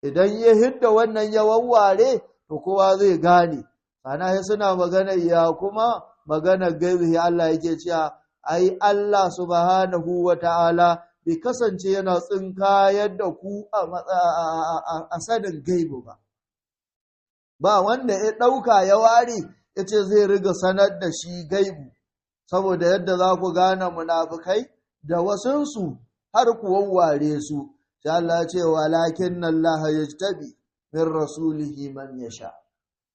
Idan ya hidda wannan ya wawware, to kowa zai gane. Ana suna magana ya kuma magana gaibi Allah yake cewa ai Allah subhanahu wa ta'ala bai kasance yana tsinkayar da ku a sanin gaibu ba. Ba wanda ya ɗauka ya ware ya ce zai riga sanar da shi gaibu, saboda yadda za ku gane munafukai da wasunsu har ku wawware su. Sai Allah ce walakin Allah yajtabi min rasulihi man yasha.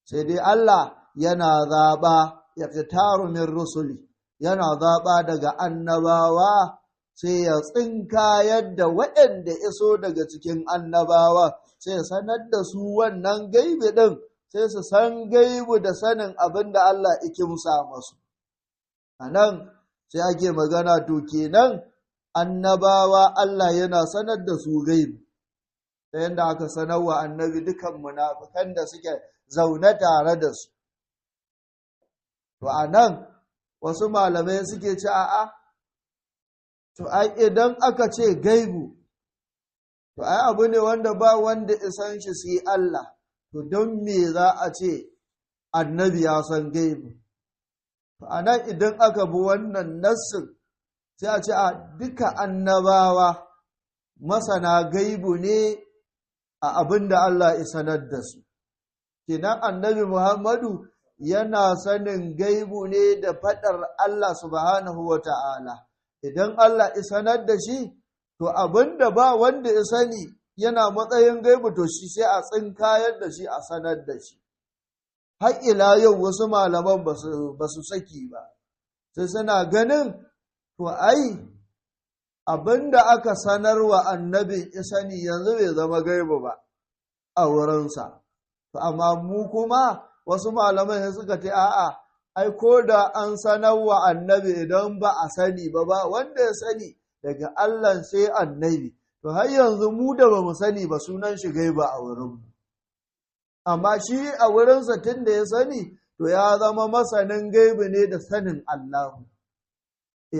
Sai dai Allah yana zaɓa ya fitaru min rusuli. Yana zaɓa daga annabawa sai ya tsinka yadda waɗanda iso daga cikin annabawa sai ya sanar da su wannan gaibi ɗin sai su san gaibu da sanin abin da Allah ikimsa masu. A nan sai ake magana to kenan annabawa Allah yana sanar da su gaibi, ta yadda aka sanar wa annabi dukan munafukan da suke zaune tare da su. To a nan wasu malamai suke ce a'a, to ai idan aka ce gaibu, to ai abu ne wanda ba wanda isan shi sai Allah, to don me za a ce annabi ya san gaibu? To a nan idan aka bi wannan nassin sai a ce a duka annabawa masana gaibu ne a abin da Allah ya sanar da su. Kenan annabi Muhammadu yana sanin gaibu ne da faɗar Allah subhanahu wa ta'ala. Idan Allah isanar da shi, to abinda ba wanda ya sani yana matsayin gaibu to shi sai a tsinkayar da shi a sanar da shi. Har ila yau wasu malaman ba su saki ba, sai suna ganin, to ai, abinda aka sanarwa annabin isani yanzu bai zama gaibu ba a wurinsa. To amma mu kuma wasu malamai suka ce a'a ai ko da an sanar wa annabi idan ba a sani ba wanda ya sani daga Allah sai annabi, to har yanzu mu da ba mu sani ba sunan shi gaiba a wurinmu. Amma shi a wurinsa tun da ya sani, to ya zama masanin gaibi ne da sanin Allahu.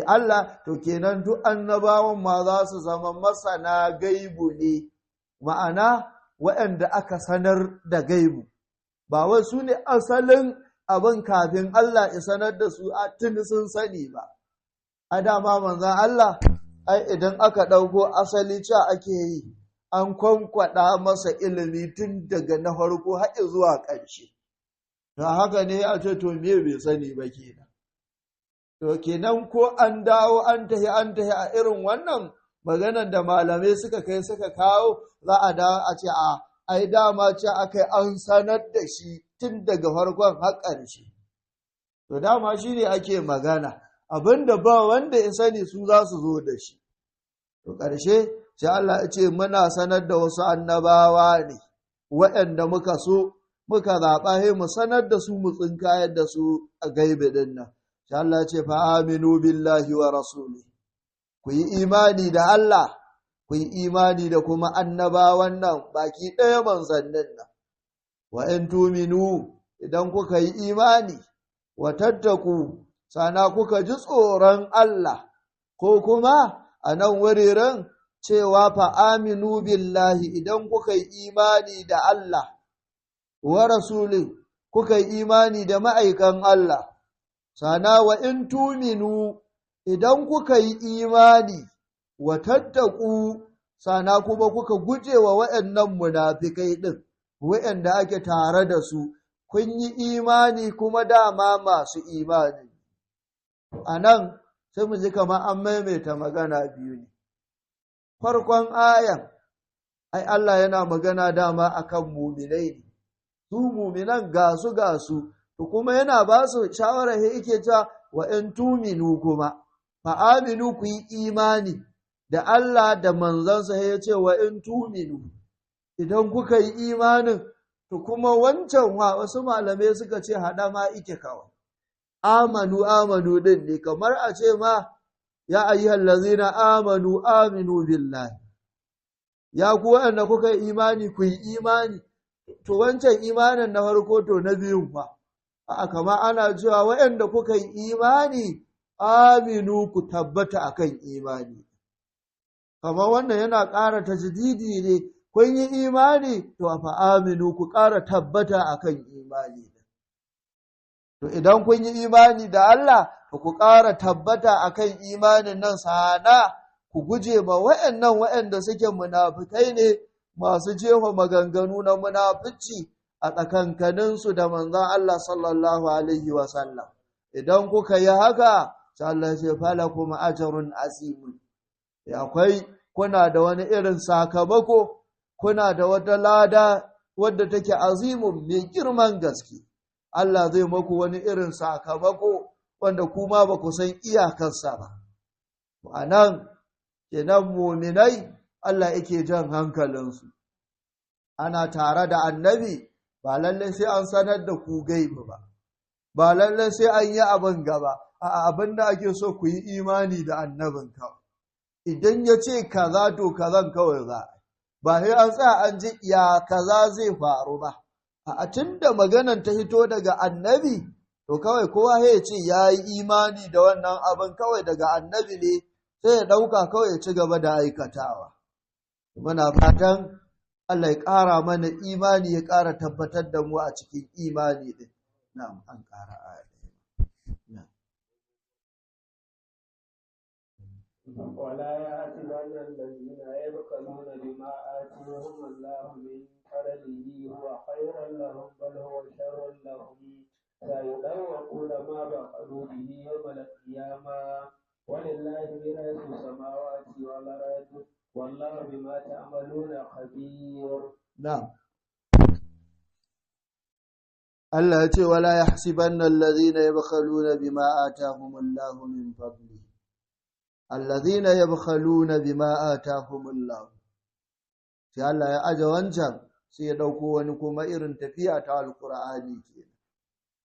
Allah, to kenan duk annabawan ma za su zama masana gaibu ne, ma'ana waɗanda aka sanar da gaibu, ba wai su ne asalin abin kafin Allah ya sanar da su a tuni sun sani ba. A dama manzan Allah, ai idan aka ɗauko asali ca ake yi, an kwankwaɗa masa ilimi tun daga na farko har zuwa ƙarshe. To haka ne a ce to me bai sani ba kenan. To kenan ko an dawo an tahi a irin wannan maganar da malamai suka kai suka kawo, za a dawo a ce ai dama ce aka an sanar da shi tun daga farkon har ƙarshe. To dama shi ne ake magana, abinda ba wanda ya sani su za su zo da shi. To ƙarshe sai Allah ya ce muna sanar da wasu annabawa ne waɗanda muka so muka zaɓa mu sanar da su mu tsinkayar da su a gaibe ɗin nan. Sai Allah ya ce fa aminu billahi wa rasuli, ku yi imani da Allah, ku yi imani da kuma annabawan nan baki ɗaya manzannin nan. Wa in tuminu, idan kuka yi imani, wa tattaku, sana kuka ji tsoron Allah, ko kuma a nan wuriren cewa fa aminu billahi, idan kuka yi imani da Allah, wa rasulin, kuka yi imani da ma'aikan Allah, sana wa in tuminu, idan kuka yi imani, wa tattaku, sana kuma kuka guje wa waɗannan munafikai ɗin, waɗanda ake tare da su, kun yi imani kuma dama masu imani. A nan sai mu ji kamar an maimaita magana biyu ne. Farkon ayan, ai Allah yana magana dama akan muminai ne, su muminan gasu, to kuma yana ba su shawara yake ta wa in tuminu kuma, fa aminu ku yi imani da Allah da manzansa ya ce wa in tuminu, idan kuka yi imanin, to kuma wancan wasu malamai suka ce haɗa ma ike kawai. Amanu din ne, kamar a ce ma, ya ayyuhal lazina amanu aminu billahi. Ya ku waɗanda kuka yi imani ku yi imani, to wancan imanin na farko to na biyun fa. A kama ana cewa waɗanda kuka yi imani aminu ku tabbata akan imani. Kamar wannan yana ƙara tajdidi ne, kun yi imani to fa aminu ku ƙara tabbata akan imani. To idan kun yi imani da Allah, to ku ƙara tabbata akan imanin nan, sana ku guje ma waɗanda suke munafikai ne masu jefa maganganu na munafici a tsakankaninsu da manzon Allah sallallahu alaihi wasallam. Idan kuka yi haka, sai Allah ya fala kuma ajrun azimun. Akwai kuna da wani irin sakamako, kuna da wata lada wadda take azimun mai girman gaske. Allah zai maku wani irin sakamako wanda kuma ba ku san iyakarsa ba. A nan, kenan muminai Allah yake jan hankalinsu. Ana tare da annabi, ba lallai sai an sanar da ku gaibi ba lallai sai an yi abin gaba, a abin da ake so ku yi imani da annabin kawai. Idan ya ce kaza to kazan kawai za a, ba sai an tsaya an ji ya kaza zai faru ba. A tun da maganan ta hito daga annabi, to kawai kowa ya ce ya yi imani da wannan abin kawai daga annabi ne, sai ya ɗauka kawai ya ci gaba da aikatawa. Muna fatan Allah ya ƙara mana imani, ya ƙara tabbatar da mu a cikin imani ɗin. Na'am, an ƙara aya. ولا يحسبن الذين يبخلون بما آتاهم الله من فضله هو خيرا لهم بل هو شر لهم سيطوقون ما بخلوا به يوم القيامة ولله ميراث السماوات والأرض والله بما تعملون خبير. نعم. Allah ya ce wala yahsibanna alladhina yabkhaluna bima atahumullahu min fadli. Alladhina yabkhaluna bima atahumullahu. Sai Allah ya aje wancan sai ya dauko wani kuma irin tafiya ta alqur'ani kenan.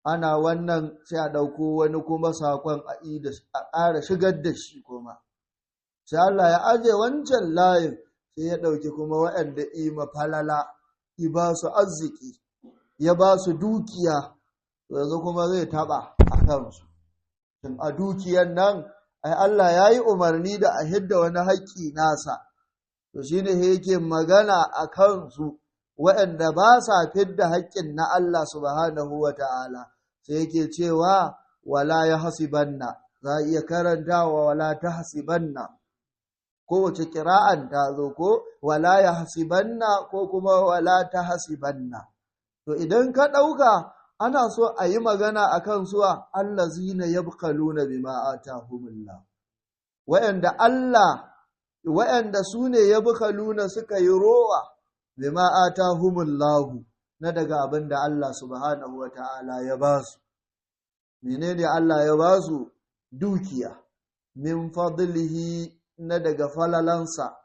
ana wannan sai a ɗauko wani kuma saƙon a ƙara shigar da shi kuma sai Allah ya aje wancan layin sai ya ɗauki kuma waɗanda ima falala i ba su arziki ya ba su dukiya yanzu kuma zai taɓa a kansu tun a dukiyan nan ai Allah ya yi umarni da a hidda wani haƙƙi nasa to shi ne yake magana a kansu waɗanda ba sa fidda haƙƙin na Allah subhanahu wa ta'ala sai yake cewa wala ya hasibanna za a iya karantawa wala ta hasibanna kowace kira'an ta zo ko wala ya hasibanna ko kuma wala ta hasibanna to idan ka ɗauka ana so a yi magana a kan suwa allazina yabkhaluna bima atahumullah wa'anda su ne yabkhaluna suka yi rowa bima atahumullahu na daga abin da Allah subhanahu wa ta'ala ya ba su menene Allah ya ba su dukiya min fadlihi na daga falalansa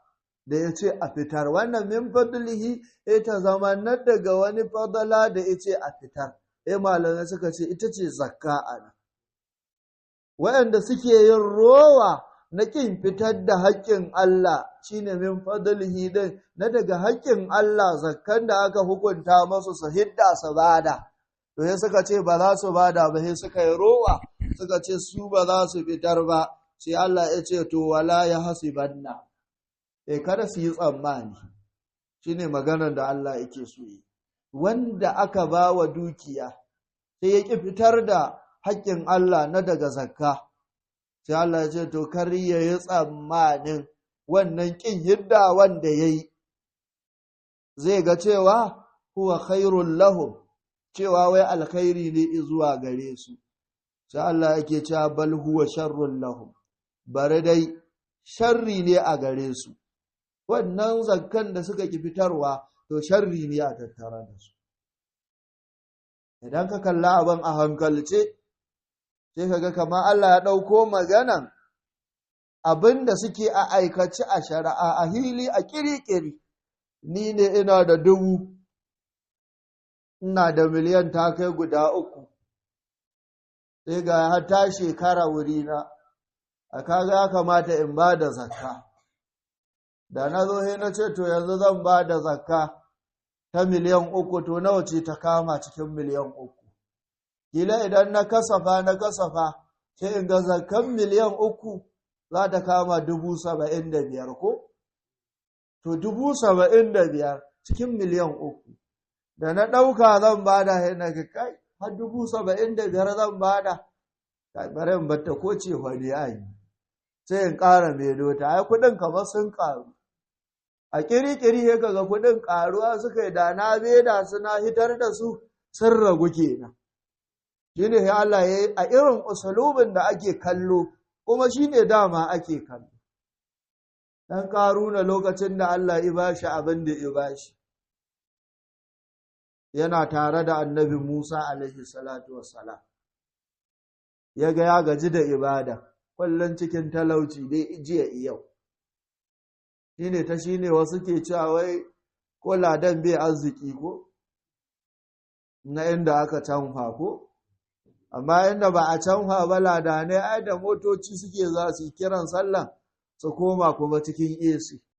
da ya ce a fitar wannan min fadlihi ita zama na daga wani fadala da ya ce a fitar malamai suka ce ita ce zakka a nan waɗanda suke yin rowa na ƙin fitar da haƙƙin Allah shine min fadlihi din na daga haƙƙin Allah zakkan da aka hukunta masu su hidda su bada to sai suka ce ba za su bada ba sai suka yi rowa suka ce su ba za su fitar ba sai Allah ya ce to wala ya hasibanna kada su yi tsammani shine maganar da Allah yake so yi wanda aka ba wa dukiya sai ya ƙi fitar da haƙƙin Allah na daga zakka sai Allah ya ce to kar ya yi tsammanin wannan ƙin hidda wanda ya yi zai ga cewa huwa khairul lahum cewa wai alkhairi ne zuwa gare su sai Allah yake cewa bal huwa sharrul lahum bare dai sharri ne a gare su wannan zakkan da suka ki fitarwa to sharri ne a tattara da su idan ka kalla abin a hankalce sai ka ga kamar Allah ya ɗauko maganan abin da suke a aikace a shari'a a hili a ƙiri-ƙiri ni ne ina da 1000 ina da miliyan ta kai guda 3 sai ga har ta shekara wurina a kaga ya kamata in ba da zakka da na zo sai na ce to yanzu zan ba da zakka ta miliyan 3 to nawa ce ta kama cikin miliyan 3 kila idan na kasafa sai in ga zakkan miliyan 3 za ta kama 75,000 ko to 75,000 cikin miliyan 3 da na ɗauka zan bada sai na ga kai har 75,000 zan bada kai bare in batta ko ce wani ai sai in ƙara medo ta ai kuɗin kamar sun ƙaru a ƙiri-ƙiri sai kaga kuɗin ƙaruwa suka yi da na beda suna hitar da su sun ragu kenan shine sai Allah ya yi a irin usulubin da ake kallo kuma shine dama ake kallo dan ƙaruna lokacin da Allah ya bashi abin da ya bashi yana tare da annabi Musa alaihi salatu wassalam ya ga ya gaji da ibada kullun cikin talauci dai jiya yau shine wasu ke cewa wai ko ladan bai arziki ko na inda aka canfa ko amma inda ba a canfa ba ladane ai da motoci suke za su kiran sallah su koma kuma cikin AC